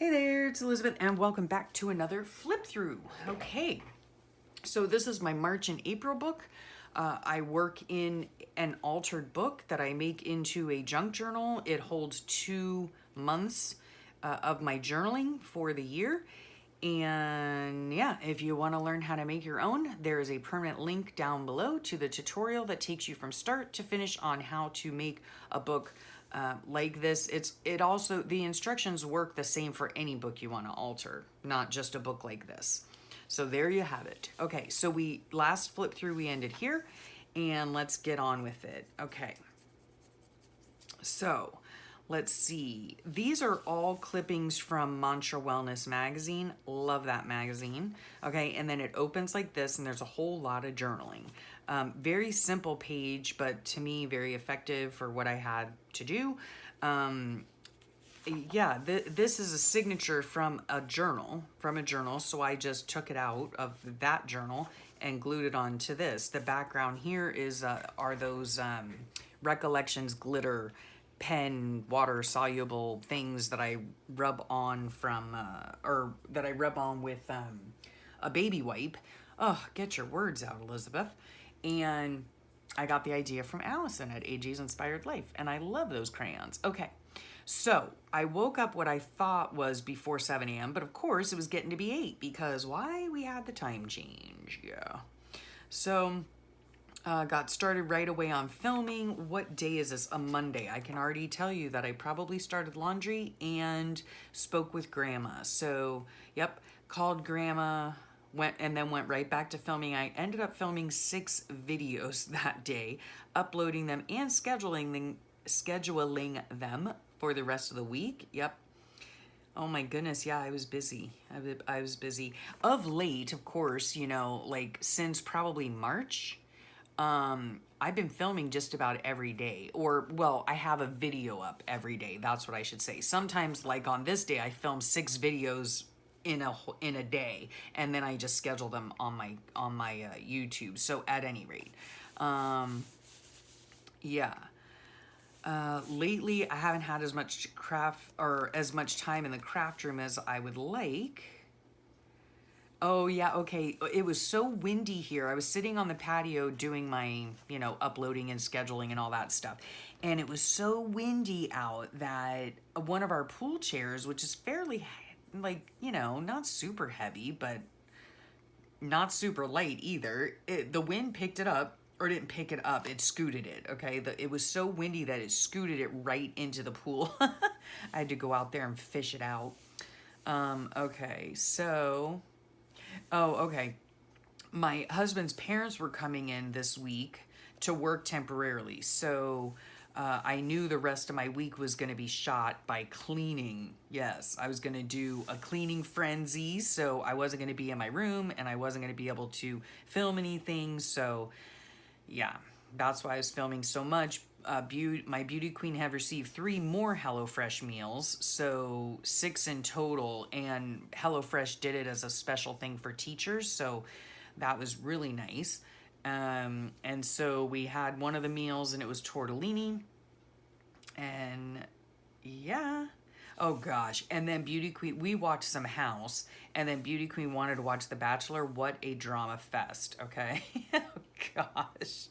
Hey there, it's Elizabeth, and welcome back to another flip through. Okay, so this is my March and April book. I work in an altered book that I make into a junk journal. It holds 2 months of my journaling for the year. And yeah, if you want to learn how to make your own, there is a permanent link down below to the tutorial that takes you from start to finish on how to make a book like this. The instructions work the same for any book you want to alter, not just a book like this. So there you have it. Okay, so we last flip through, we ended here, and let's get on with it. Okay, so let's see. These are all clippings from Mantra Wellness magazine. Love that magazine. Okay, and then it opens like this, and there's a whole lot of journaling. Very simple page, but to me, very effective for what I had to do. This is a signature from a journal, so I just took it out of that journal and glued it onto this. The background here are those Recollections glitter pen water soluble things that I rub on with a baby wipe. Oh, get your words out, Elizabeth. And I got the idea from Allison at AJ's Inspired Life, and I love those crayons. Okay, so I woke up what I thought was before 7 a.m., but of course it was getting to be 8 because why? We had the time change, yeah. So got started right away on filming. What day is this? A Monday. I can already tell you that I probably started laundry and spoke with Grandma. So, yep, called Grandma, went right back to filming. I ended up filming 6 videos that day, uploading them and scheduling them for the rest of the week. Yep. Oh my goodness, yeah, I was busy. I was busy. Of late, of course, like since probably March, I've been filming just about every day, I have a video up every day. That's what I should say. Sometimes, like on this day, I film 6 videos in a day, and then I just schedule them on my YouTube. So at any rate, yeah. Lately, I haven't had as much time in the craft room as I would like. Oh, yeah, okay. It was so windy here. I was sitting on the patio doing my, uploading and scheduling and all that stuff. And it was so windy out that one of our pool chairs, which is fairly, not super heavy, but not super light either, the wind picked it up, or didn't pick it up, it scooted it, okay? It was so windy that it scooted it right into the pool. I had to go out there and fish it out. Okay, so... Oh, okay. My husband's parents were coming in this week to work temporarily, so I knew the rest of my week was going to be shot by cleaning. Yes, I was going to do a cleaning frenzy, so I wasn't going to be in my room, and I wasn't going to be able to film anything, so yeah, that's why I was filming so much. My beauty queen have received 3 more HelloFresh meals, so 6 in total, and HelloFresh did it as a special thing for teachers, so that was really nice. And so we had one of the meals, and it was tortellini, and yeah. Oh gosh, and then Beauty Queen, we watched some House, and then Beauty Queen wanted to watch The Bachelor. What a drama fest, okay? Oh gosh.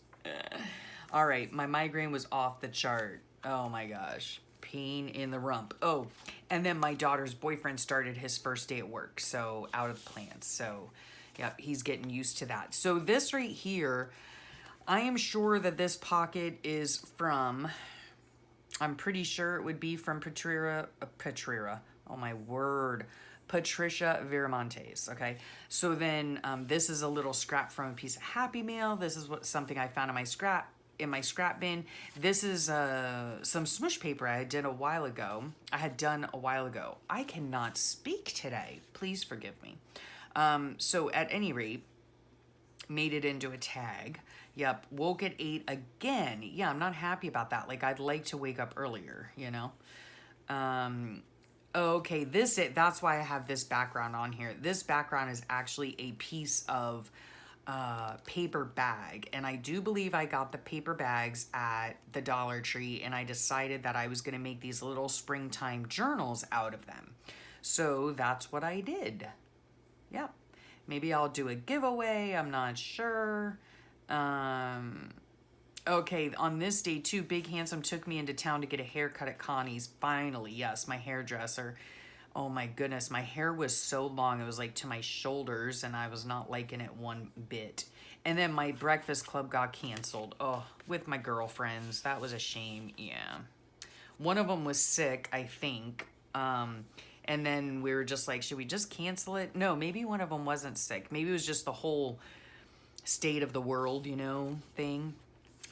All right, my migraine was off the chart. Oh my gosh, pain in the rump. Oh, and then my daughter's boyfriend started his first day at work, so out of plans. So, yep, he's getting used to that. So this right here, I am sure that this pocket is from, I'm pretty sure it would be from Patricia, oh my word, Patricia Viramontes, okay? So then this is a little scrap from a piece of Happy Meal. This is something I found in my scrap bin. This is some Smoosh paper I had done a while ago. I cannot speak today. Please forgive me. So at any rate, made it into a tag. Yep, woke at 8 again. Yeah, I'm not happy about that. Like, I'd like to wake up earlier, Okay, that's why I have this background on here. This background is actually a piece of paper bag, and I do believe I got the paper bags at the Dollar Tree, and I decided that I was going to make these little springtime journals out of them. So that's what I did. Yep. Maybe I'll do a giveaway. I'm not sure. Okay, on this day too, Big Handsome took me into town to get a haircut at Connie's. Finally, yes, my hairdresser. Oh my goodness, my hair was so long. It was like to my shoulders, and I was not liking it one bit. And then my breakfast club got canceled. Oh, with my girlfriends. That was a shame. Yeah. One of them was sick, I think. And then we were just like, should we just cancel it? No, maybe one of them wasn't sick. Maybe it was just the whole state of the world, you know, thing.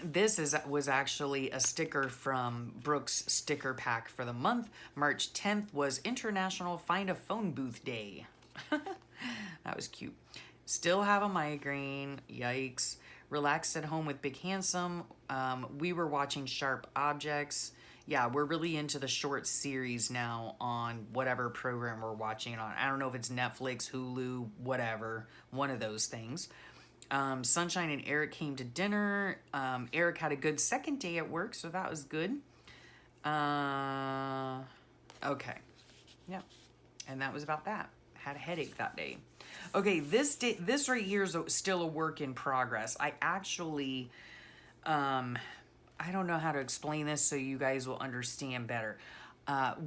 This was actually a sticker from Brooke's sticker pack for the month. March 10th was International Find a Phone Booth Day. That was cute. Still have a migraine. Yikes. Relaxed at home with Big Handsome. We were watching Sharp Objects. Yeah, we're really into the short series now on whatever program we're watching it on. I don't know if it's Netflix, Hulu, whatever. One of those things. Sunshine and Eric came to dinner. Eric had a good second day at work, so that was good. Okay. Yep. And that was about that. Had a headache that day. Okay, this right here is still a work in progress. I actually, I don't know how to explain this so you guys will understand better.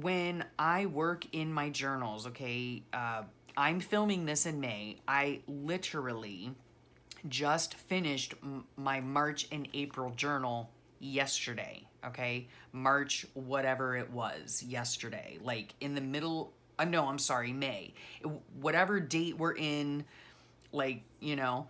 When I work in my journals, okay, I'm filming this in May. I literally just finished my March and April journal yesterday, okay? March, whatever it was, yesterday. Like in the middle, no, I'm sorry, May. Whatever date we're in, like, you know,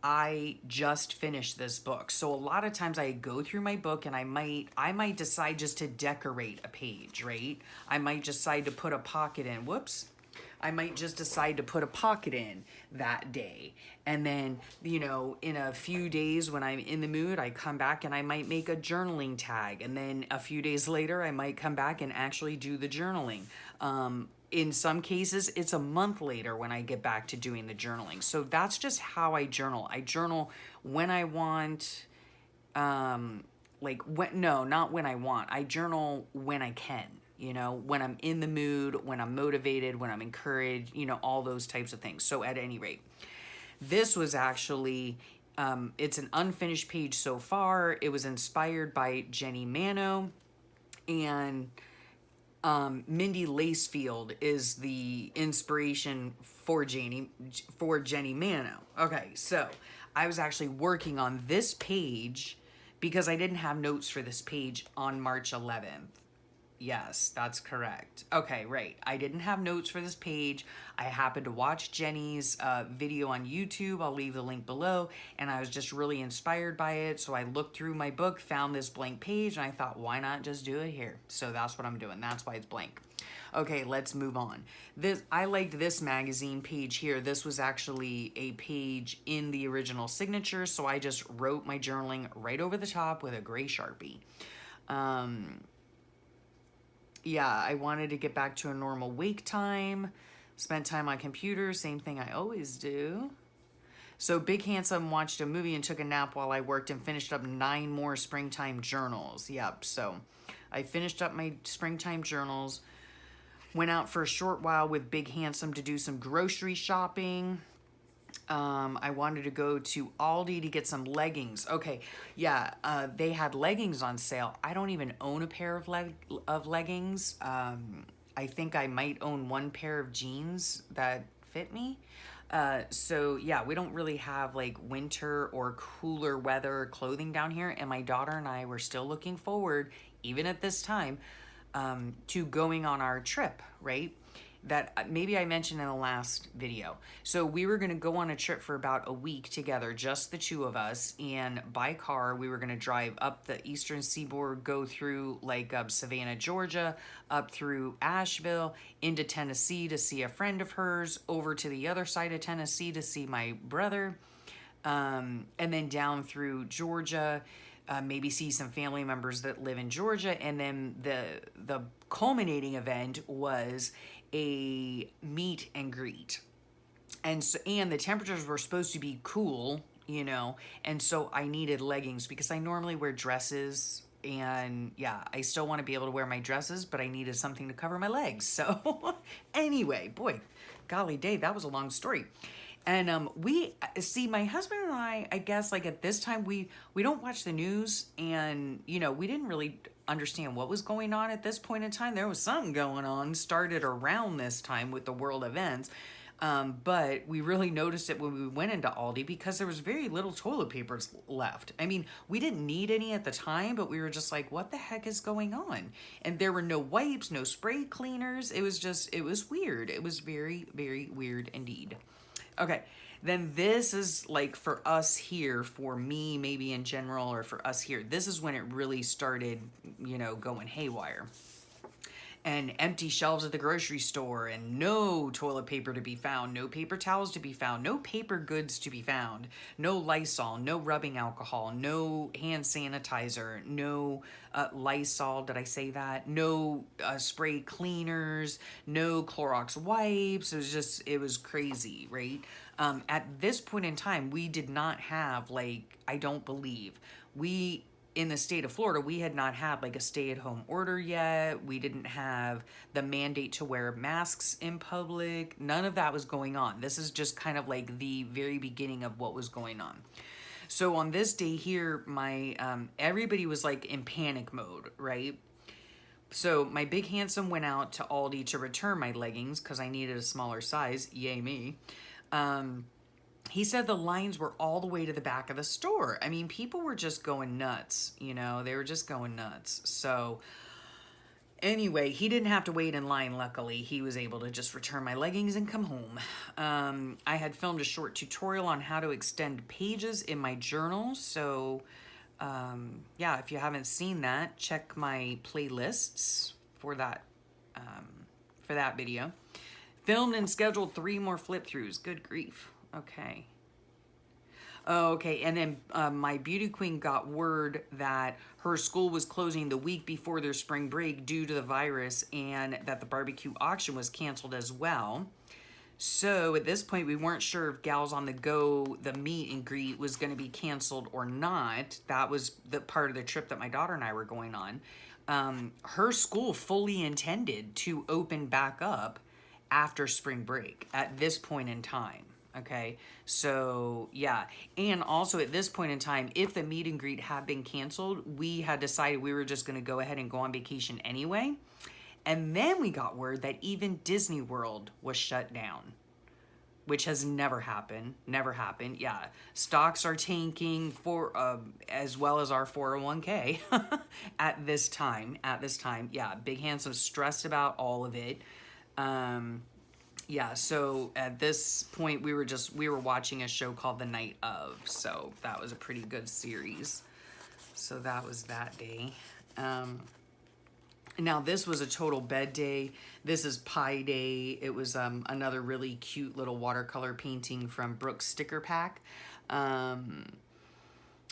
I just finished this book. So a lot of times I go through my book and I might decide just to decorate a page, right? I might decide to put a pocket in. Whoops. I might just decide to put a pocket in that day. And then, you know, in a few days when I'm in the mood, I come back and I might make a journaling tag. And then a few days later, I might come back and actually do the journaling. In some cases, it's a month later when I get back to doing the journaling. So that's just how I journal. I journal when I want, no, not when I want. I journal when I can. You know, when I'm in the mood, when I'm motivated, when I'm encouraged, you know, all those types of things. So at any rate, this was actually, it's an unfinished page so far. It was inspired by Jenny Manno, and Mindy Lacefield is the inspiration for Jenny Manno. Okay, so I was actually working on this page because I didn't have notes for this page on March 11th. Yes, that's correct. Okay, right. I didn't have notes for this page. I happened to watch Jenny's video on YouTube. I'll leave the link below. And I was just really inspired by it. So I looked through my book, found this blank page, and I thought, why not just do it here? So that's what I'm doing. That's why it's blank. Okay, let's move on. I liked this magazine page here. This was actually a page in the original signature. So I just wrote my journaling right over the top with a gray Sharpie. Yeah, I wanted to get back to a normal wake time, spent time on computer, same thing I always do. So Big Handsome watched a movie and took a nap while I worked and finished up 9 more springtime journals. Yep, so I finished up my springtime journals, went out for a short while with Big Handsome to do some grocery shopping. I wanted to go to Aldi to get some leggings. Okay, yeah, they had leggings on sale. I don't even own a pair of leggings. I think I might own one pair of jeans that fit me. So yeah, we don't really have like winter or cooler weather clothing down here. And my daughter and I were still looking forward, even at this time, to going on our trip, right? That maybe I mentioned in the last video. So we were going to go on a trip for about a week together, just the two of us, and by car we were going to drive up the eastern seaboard, go through like Savannah, Georgia, up through Asheville, into Tennessee to see a friend of hers, over to the other side of Tennessee to see my brother, and then down through Georgia, maybe see some family members that live in Georgia. And then the culminating event was a meet and greet. And the temperatures were supposed to be cool, you know, and so I needed leggings because I normally wear dresses, and yeah, I still want to be able to wear my dresses, but I needed something to cover my legs. So anyway, boy, golly day, that was a long story. And we see, my husband and I guess, like, at this time we don't watch the news, and you know, we didn't really understand what was going on at this point in time. There was something going on, started around this time with the world events. But we really noticed it when we went into Aldi because there was very little toilet papers left. I mean, we didn't need any at the time, but we were just like, what the heck is going on? And there were no wipes, no spray cleaners. It was weird. It was very, very weird indeed. Okay, then this is like for us here, for me, maybe in general, or for us here, this is when it really started, you know, going haywire. And empty shelves at the grocery store, and no toilet paper to be found, no paper towels to be found, no paper goods to be found, no Lysol, no rubbing alcohol, no hand sanitizer, no Lysol, did I say that? No spray cleaners, no Clorox wipes. It was crazy, right? At this point in time, we did not have, like, I don't believe, in the state of Florida, we had not had like a stay-at-home order yet. We didn't have the mandate to wear masks in public. None of that was going on. This is just kind of like the very beginning of what was going on. So on this day here, my everybody was like in panic mode, right? So my big handsome went out to Aldi to return my leggings because I needed a smaller size. Yay me. He said the lines were all the way to the back of the store. I mean, people were just going nuts, you know, they were just going nuts. So anyway, he didn't have to wait in line. Luckily, he was able to just return my leggings and come home. I had filmed a short tutorial on how to extend pages in my journal. So yeah, if you haven't seen that, check my playlists for that video. Filmed and scheduled 3 more flip throughs. Good grief. Okay. Okay, and then my beauty queen got word that her school was closing the week before their spring break due to the virus, and that the barbecue auction was canceled as well. So at this point, we weren't sure if Gals on the Go, the meet and greet, was going to be canceled or not. That was the part of the trip that my daughter and I were going on. Her school fully intended to open back up after spring break at this point in time. Okay, so yeah, and also at this point in time, if the meet and greet had been canceled, we had decided we were just going to go ahead and go on vacation anyway. And then we got word that even Disney World was shut down, which has never happened. Yeah, stocks are tanking for as well as our 401k at this time. Yeah, Big Handsome stressed about all of it. Yeah, so at this point, we were watching a show called The Night Of, so that was a pretty good series. So that was that day. Now this was a total bed day. This is Pie Day. It was another really cute little watercolor painting from Brooke's Sticker Pack.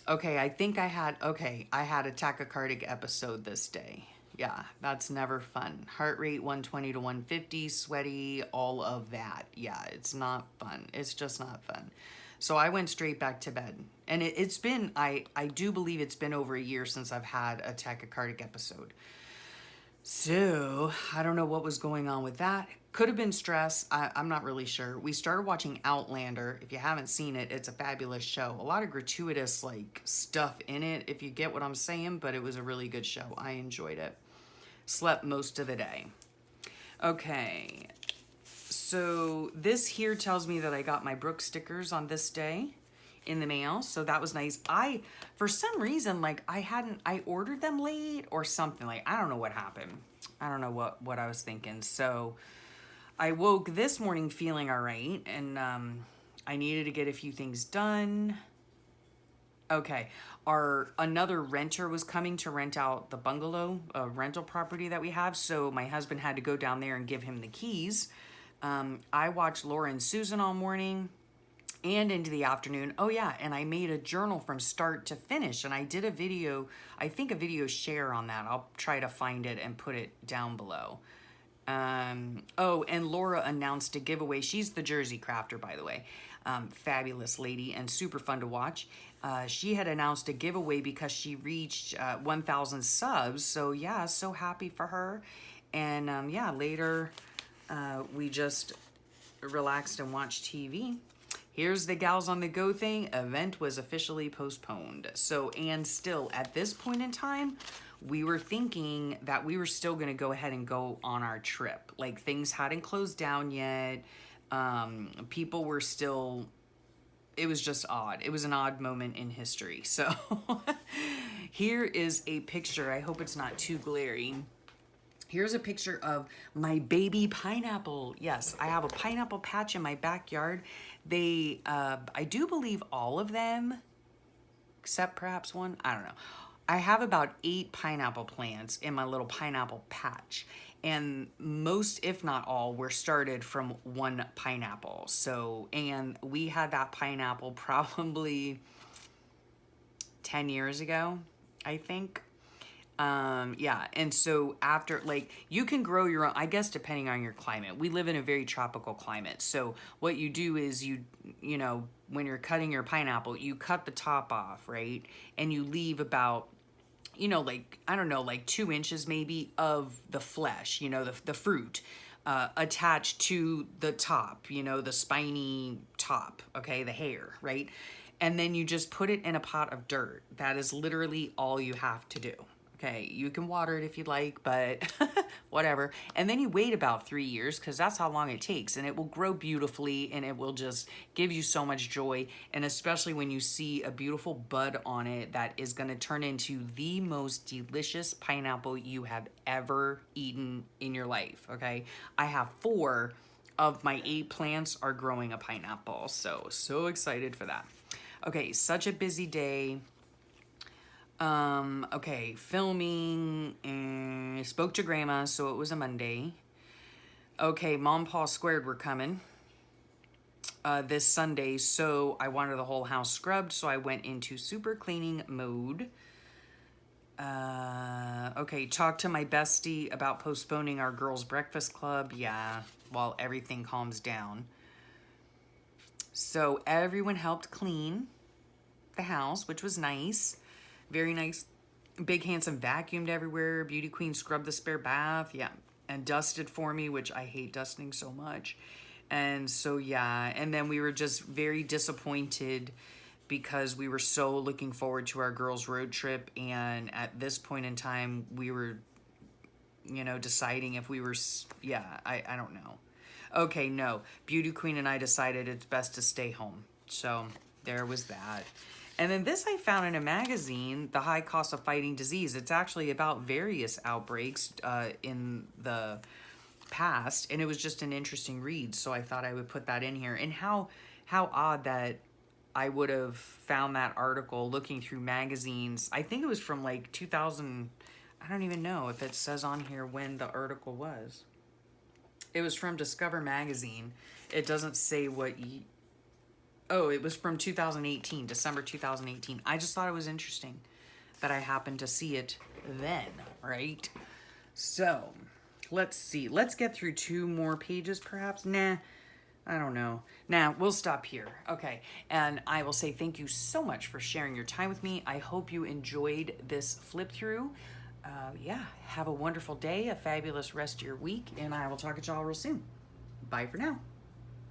Okay, I think I had a tachycardic episode this day. Yeah, that's never fun. Heart rate 120 to 150, sweaty, all of that. Yeah, it's not fun. It's just not fun. So I went straight back to bed. And it's been, I do believe it's been over a year since I've had a tachycardic episode. So I don't know what was going on with that. Could have been stress. I'm not really sure. We started watching Outlander. If you haven't seen it, it's a fabulous show. A lot of gratuitous like stuff in it, if you get what I'm saying, but it was a really good show. I enjoyed it. Slept most of the day. Okay. So this here tells me that I got my Brooke stickers on this day in the mail. So that was nice. For some reason, like I ordered them late or something. Like, I don't know what happened. I don't know what I was thinking. So I woke this morning feeling all right. And I needed to get a few things done. Okay, another renter was coming to rent out the bungalow, rental property that we have. So my husband had to go down there and give him the keys. I watched Laura and Susan all morning and into the afternoon. Oh yeah, and I made a journal from start to finish. And I did a video, I think a video share on that. I'll try to find it and put it down below. Oh, and Laura announced a giveaway. She's the Jersey crafter, by the way. Fabulous lady and super fun to watch. She had announced a giveaway because she reached 1,000 subs. So yeah, so happy for her. And yeah, later we just relaxed and watched TV. Here's the Gals on the Go thing. Event was officially postponed. So, and still at this point in time, we were thinking that we were still going to go ahead and go on our trip. Like things hadn't closed down yet. People were still, it was just odd. It was an odd moment in history. So here is a picture. I hope it's not too glaring. Here's a picture of my baby pineapple. Yes, I have a pineapple patch in my backyard. They, I do believe all of them, except perhaps one, I don't know. I have about 8 pineapple plants in my little pineapple patch. And most, if not all, were started from one pineapple. So, and we had that pineapple probably 10 years ago, I think. Yeah, and so after, like, you can grow your own, I guess, depending on your climate. We live in a very tropical climate. So what you do is you know, when you're cutting your pineapple, you cut the top off, right? And you leave about, you know, like, I don't know, like 2 inches maybe of the flesh, you know, the fruit, attached to the top, you know, the spiny top, okay, the hair, right? And then you just put it in a pot of dirt. That is literally all you have to do. Okay, you can water it if you'd like, but whatever. And then you wait about 3 years because that's how long it takes. And it will grow beautifully and it will just give you so much joy. And especially when you see a beautiful bud on it that is going to turn into the most delicious pineapple you have ever eaten in your life, okay? I have 4 of my 8 plants are growing a pineapple. So excited for that. Okay, such a busy day. Okay, filming, and spoke to grandma, so it was a Monday. Okay, Mom, Pa Squared were coming this Sunday, so I wanted the whole house scrubbed, so I went into super cleaning mode. Okay, talked to my bestie about postponing our girls' breakfast club, yeah, while everything calms down. So everyone helped clean the house, which was nice. Very nice. Big Handsome vacuumed everywhere. Beauty Queen scrubbed the spare bath. Yeah. And dusted for me, which I hate dusting so much. And so, yeah. And then we were just very disappointed because we were so looking forward to our girls' road trip. And at this point in time, we were, you know, deciding if we were, yeah, I don't know. Okay, no. Beauty Queen and I decided it's best to stay home. So there was that. And then this I found in a magazine, The High Cost of Fighting Disease. It's actually about various outbreaks in the past, and it was just an interesting read, so I thought I would put that in here. And how odd that I would have found that article looking through magazines. I think it was from like 2000, I don't even know if it says on here when the article was. It was from Discover Magazine. It doesn't say what... Oh, it was from 2018, December 2018. I just thought it was interesting that I happened to see it then, right? So, let's see. Let's get through 2 more pages, perhaps. Nah, I don't know. Nah, we'll stop here. Okay, and I will say thank you so much for sharing your time with me. I hope you enjoyed this flip through. Yeah, have a wonderful day, a fabulous rest of your week, and I will talk to y'all real soon. Bye for now.